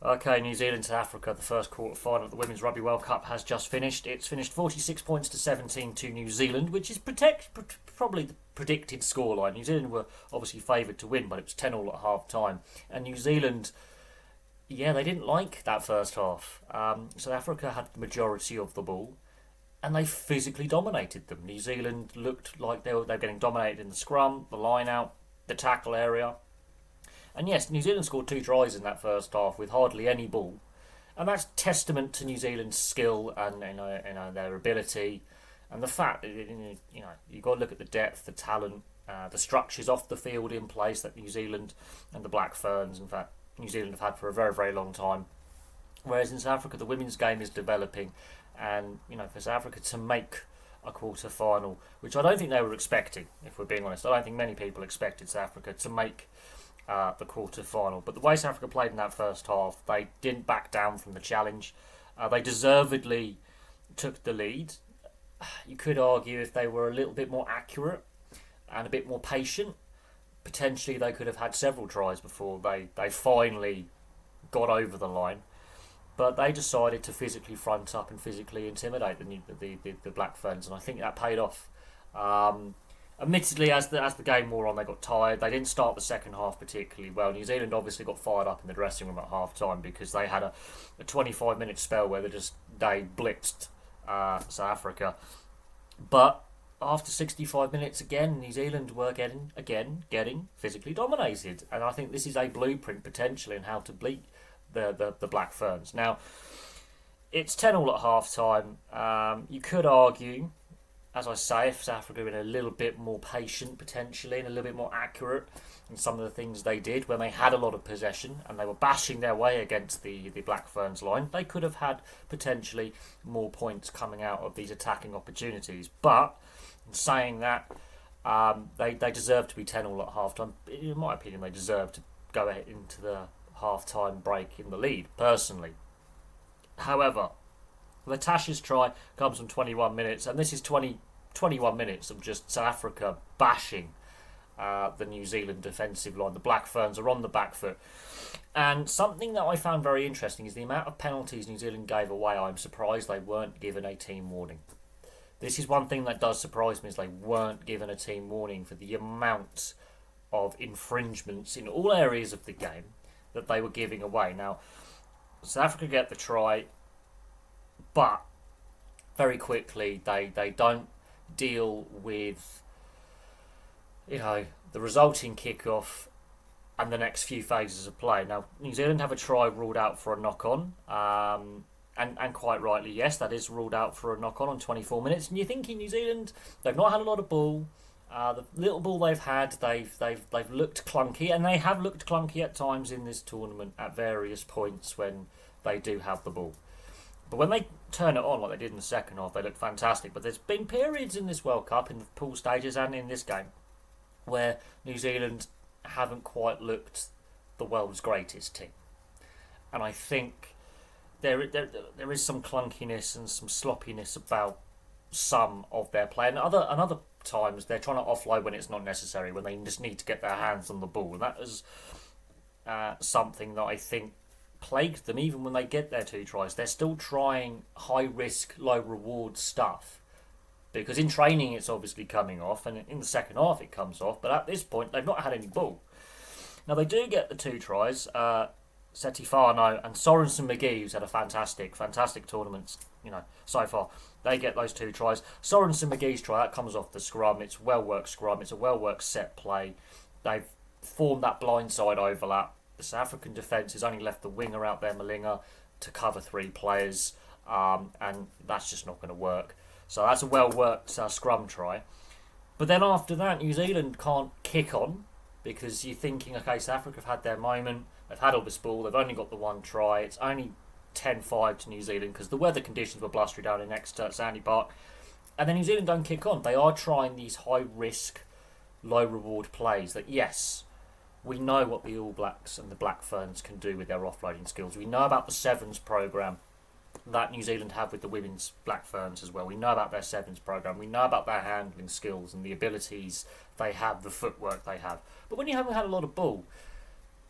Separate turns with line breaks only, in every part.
Okay, New Zealand to Africa, the first quarter final of the Women's Rugby World Cup has just finished. It's finished 46 points to 17 to New Zealand, which is probably the predicted scoreline. New Zealand were obviously favoured to win, but it was 10 all at half time. And New Zealand, yeah, they didn't like that first half. South Africa had the majority of the ball, and they physically dominated them. New Zealand looked like they were getting dominated in the scrum, the line out, the tackle area. And yes, New Zealand scored two tries in that first half with hardly any ball, and that's testament to New Zealand's skill and their ability, and the fact that you've got to look at the depth, the talent, the structures off the field in place that New Zealand and the Black Ferns, in fact, New Zealand have had for a very very long time. Whereas in South Africa, the women's game is developing, and for South Africa to make a quarter final, which I don't think they were expecting, if we're being honest. I don't think many people expected South Africa to make the quarter final. But the way South Africa played in that first half, they didn't back down from the challenge. They deservedly took the lead. You could argue if they were a little bit more accurate and a bit more patient, potentially they could have had several tries before they finally got over the line. But they decided to physically front up and physically intimidate the Black Ferns, and I think that paid off. Admittedly, as the game wore on, they got tired. They didn't start the second half particularly well. New Zealand obviously got fired up in the dressing room at half time because they had a 25-minute spell where they blitzed South Africa. But after 65 minutes again, New Zealand were getting physically dominated, and I think this is a blueprint potentially in how to beat the Black Ferns. Now, it's 10 all at half time. You could argue, as I say, if South Africa had been a little bit more patient potentially and a little bit more accurate in some of the things they did when they had a lot of possession and they were bashing their way against the Black Ferns line, they could have had potentially more points coming out of these attacking opportunities. But in saying that, they deserve to be 10 all at half time. In my opinion, they deserve to go ahead into the half time break in the lead, personally. However, Latash's try comes from 21 minutes, and this is 21 minutes of just South Africa bashing the New Zealand defensive line. The Black Ferns are on the back foot. And something that I found very interesting is the amount of penalties New Zealand gave away. I'm surprised they weren't given a team warning. This is one thing that does surprise me, is they weren't given a team warning for the amount of infringements in all areas of the game that they were giving away. Now, South Africa get the try, but very quickly they don't deal with the resulting kickoff and the next few phases of play. Now, New Zealand have a try ruled out for a knock-on, and quite rightly, yes, that is ruled out for a knock-on 24 minutes. And you're thinking New Zealand, they've not had a lot of ball. The little ball they've had, they've looked clunky, and they have looked clunky at times in this tournament at various points when they do have the ball. But when they turn it on like they did in the second half, they look fantastic. But there's been periods in this World Cup, in the pool stages and in this game, where New Zealand haven't quite looked the world's greatest team. And I think there is some clunkiness and some sloppiness about some of their play. And other times they're trying to offload when it's not necessary, when they just need to get their hands on the ball. And that is something that I think plagued them. Even when they get their two tries, they're still trying high risk, low reward stuff, because in training it's obviously coming off, and in the second half it comes off, but at this point they've not had any ball. Now they do get the two tries. Setifano and Sorensen McGee, who's had a fantastic tournament so far, they get those two tries. Sorensen McGee's try, that comes off the scrum. It's well worked scrum, it's a well worked set play. They've formed that blindside overlap. The South African defence has only left the winger out there, Malinga, to cover three players, and that's just not going to work. So that's a well-worked scrum try. But then after that, New Zealand can't kick on, because you're thinking, okay, South Africa have had their moment, they've had all this ball, they've only got the one try, it's only 10-5 to New Zealand because the weather conditions were blustery down in Exeter at Sandy Park, and then New Zealand don't kick on. They are trying these high-risk, low-reward plays that, yes, we know what the All Blacks and the Black Ferns can do with their offloading skills. We know about the Sevens programme that New Zealand have with the women's Black Ferns as well. We know about their Sevens programme. We know about their handling skills and the abilities they have, the footwork they have. But when you haven't had a lot of ball,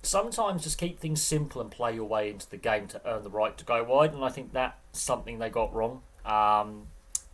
sometimes just keep things simple and play your way into the game to earn the right to go wide. And I think that's something they got wrong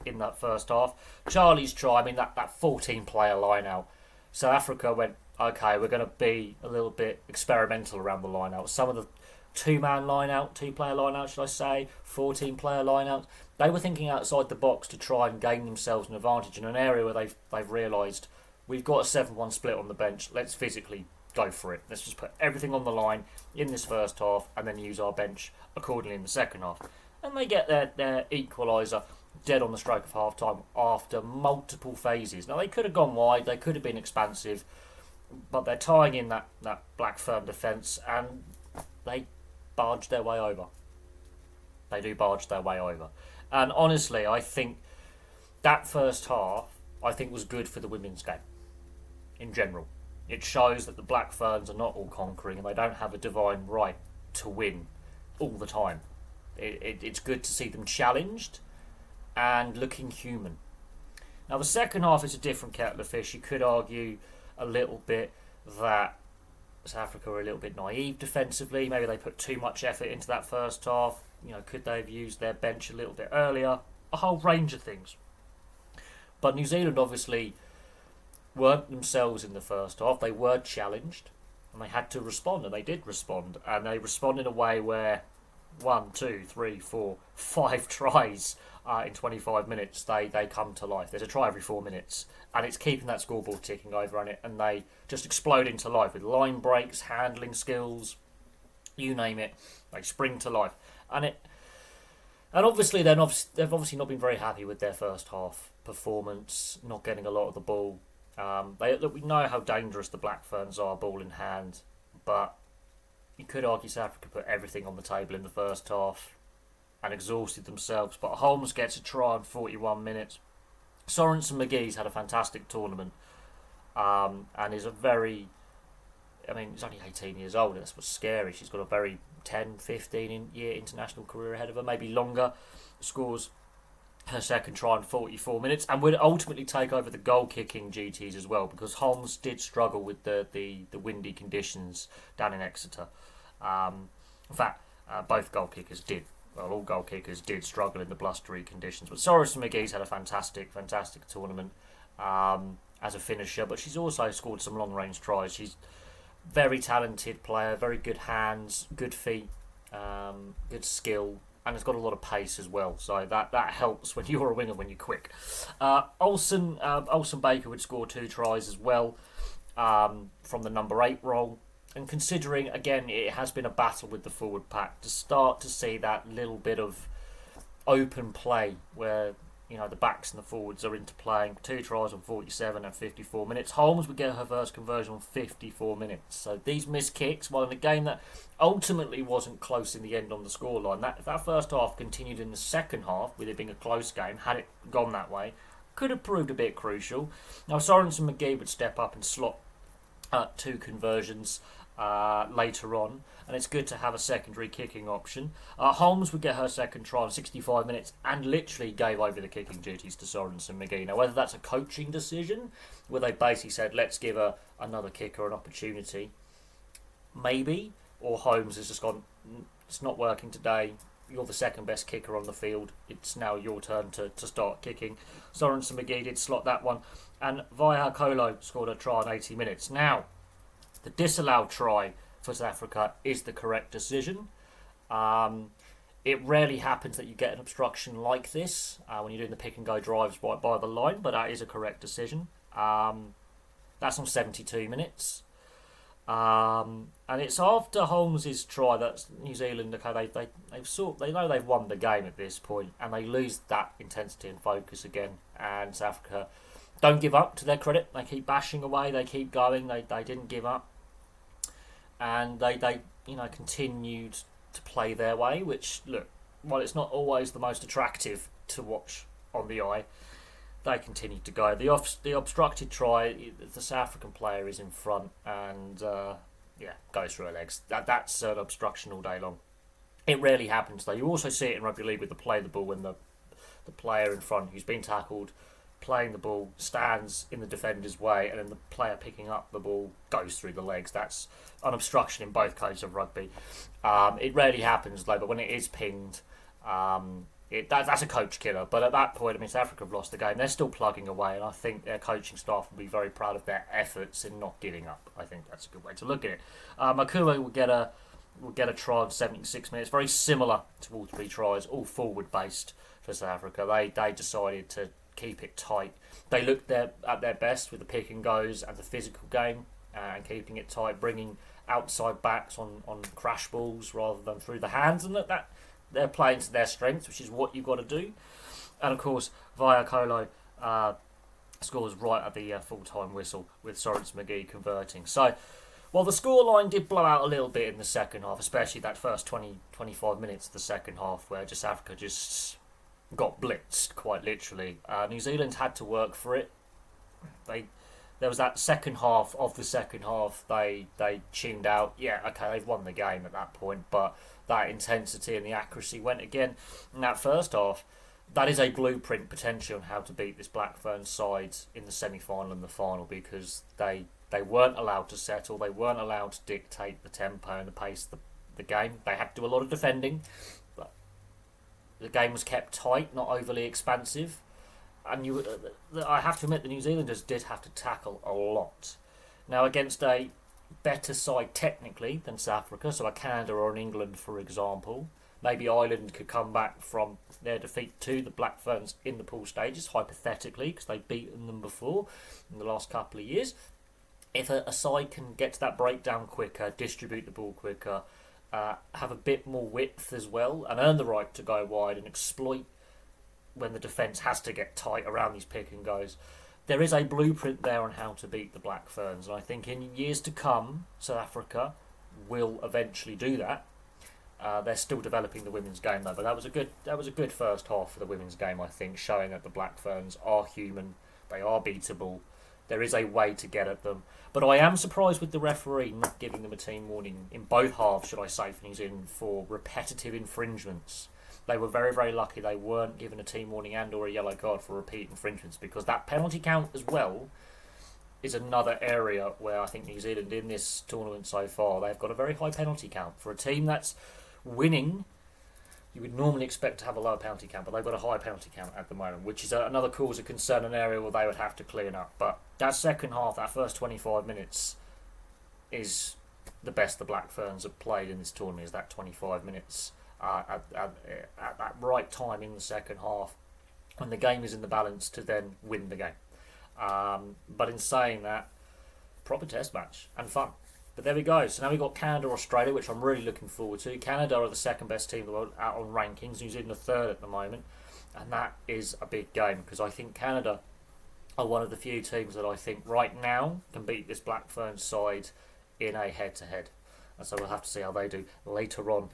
in that first half. Charlie's try, I mean, that 14-player line out. South Africa went, okay, we're going to be a little bit experimental around the line out. Some of the two-player line out, should I say, 14-player line out. They were thinking outside the box to try and gain themselves an advantage in an area where they've realised we've got a 7-1 split on the bench. Let's physically go for it. Let's just put everything on the line in this first half and then use our bench accordingly in the second half. And they get their equaliser dead on the stroke of half time after multiple phases. Now, they could have gone wide, they could have been expansive, but they're tying in that black firm defence and they barge their way over. They do barge their way over. And honestly, I think that first half, was good for the women's game in general. It shows that the Black Ferns are not all conquering and they don't have a divine right to win all the time. It's good to see them challenged and looking human. Now, the second half is a different kettle of fish. You could argue a little bit that South Africa were a little bit naive defensively. Maybe they put too much effort into that first half. Could they have used their bench a little bit earlier? A whole range of things. But New Zealand obviously weren't themselves in the first half. They were challenged and they had to respond, and they did respond. And they respond in a way where 1, 2, 3, 4, 5 tries in 25 minutes, they come to life. There's a try every 4 minutes, and it's keeping that scoreboard ticking over on it, and they just explode into life with line breaks, handling skills, you name it. They spring to life. And obviously they've obviously not been very happy with their first half performance, not getting a lot of the ball. We know how dangerous the Black Ferns are, ball in hand, but you could argue South Africa put everything on the table in the first half and exhausted themselves. But Holmes gets a try in 41 minutes. Sorensen McGee's had a fantastic tournament and is he's only 18 years old. That's what's scary. She's got a very 10, 15-year international career ahead of her, maybe longer. Scores her second try in 44 minutes and would ultimately take over the goal-kicking duties as well, because Holmes did struggle with the windy conditions down in Exeter. In fact, both goal kickers did. Well, all goal kickers did struggle in the blustery conditions. But Sorensen McGee's had a fantastic tournament as a finisher, but she's also scored some long-range tries. She's very talented player, very good hands, good feet, good skill, and has got a lot of pace as well. So that helps when you're a winger, when you're quick. Olsen Baker would score 2 tries as well from the number 8 role. And considering, again, it has been a battle with the forward pack, to start to see that little bit of open play where the backs and the forwards are interplaying. 2 tries on 47 and 54 minutes. Holmes would get her first conversion on 54 minutes. So these missed kicks, while in a game that ultimately wasn't close in the end on the scoreline, that first half continued in the second half, with it being a close game. Had it gone that way, could have proved a bit crucial. Now, Sorensen McGee would step up and slot 2 conversions later on, and it's good to have a secondary kicking option. Holmes would get her second try in 65 minutes and literally gave over the kicking duties to Sorensen McGee. Now, whether that's a coaching decision, where they basically said, let's give another kicker an opportunity, maybe, or Holmes has just gone, it's not working today, you're the second best kicker on the field, it's now your turn to start kicking. Sorensen McGee did slot that one, and Vaiha scored a try in 80 minutes. Now, the disallowed try for South Africa is the correct decision. It rarely happens that you get an obstruction like this when you're doing the pick and go drives by the line, but that is a correct decision. That's on 72 minutes. And it's after Holmes's try that New Zealand, they know they've won the game at this point, and they lose that intensity and focus again. And South Africa don't give up, to their credit. They keep bashing away, they keep going, they didn't give up. And they continued to play their way, which, look, while it's not always the most attractive to watch on the eye, they continued to go. The obstructed try, the South African player is in front and goes through her legs. That's an obstruction all day long. It rarely happens though. You also see it in rugby league with the play the ball when the player in front who's been tackled playing the ball, stands in the defender's way, and then the player picking up the ball goes through the legs. That's an obstruction in both codes of rugby. It rarely happens though, but when it is pinged, that's a coach killer. But at that point, I mean, South Africa have lost the game. They're still plugging away, and I think their coaching staff will be very proud of their efforts in not giving up. I think that's a good way to look at it. Makua will get a try in 76 minutes, very similar to all three tries, all forward based for South Africa. They decided to keep it tight. They looked at their best with the pick and goes and the physical game, and keeping it tight, bringing outside backs on crash balls rather than through the hands, and that they're playing to their strengths, which is what you've got to do. And of course, Vaiakolo scores right at the full-time whistle with Sorens McGee converting. So, while the scoreline did blow out a little bit in the second half, especially that first 20-25 minutes of the second half, where just Africa just got blitzed, quite literally. New Zealand had to work for it. There was that second half of the second half, they tuned out. Yeah, okay, they've won the game at that point, but that intensity and the accuracy went again. In that first half, that is a blueprint potentially on how to beat this Black Ferns side in the semi-final and the final, because they weren't allowed to settle, they weren't allowed to dictate the tempo and the pace of the game. They had to do a lot of defending, but the game was kept tight, not overly expansive. And I have to admit, the New Zealanders did have to tackle a lot. Now, against a better side technically than South Africa, so a Canada or an England, for example, maybe Ireland could come back from their defeat to the Black Ferns in the pool stages, hypothetically, because they've beaten them before in the last couple of years. If a side can get to that breakdown quicker, distribute the ball quicker, have a bit more width as well, and earn the right to go wide and exploit when the defence has to get tight around these pick and goes, there is a blueprint there on how to beat the Black Ferns. And I think in years to come, South Africa will eventually do that. They're still developing the women's game though, but that was a good first half for the women's game, I think, showing that the Black Ferns are human, they are beatable. There is a way to get at them. But I am surprised with the referee not giving them a team warning in both halves, should I say, for New Zealand, for repetitive infringements. They were very, very lucky they weren't given a team warning and or a yellow card for repeat infringements, because that penalty count as well is another area where I think New Zealand in this tournament so far, they've got a very high penalty count. For a team that's winning, you would normally expect to have a lower penalty count, but they've got a high penalty count at the moment, which is another cause of concern, an area where they would have to clean up. But that second half, that first 25 minutes, is the best the Black Ferns have played in this tournament, is that 25 minutes. At that right time in the second half, when the game is in the balance to then win the game. But in saying that, proper test match and fun. But there we go. So now we've got Canada, Australia, which I'm really looking forward to. Canada are the second best team in the world out on rankings. New Zealand are third at the moment. And that is a big game, because I think Canada are one of the few teams that I think right now can beat this Black Ferns side in a head-to-head. And so we'll have to see how they do later on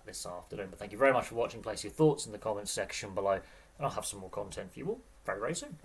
this afternoon. But thank you very much for watching. Place your thoughts in the comments section below, and I'll have some more content for you all very, very soon.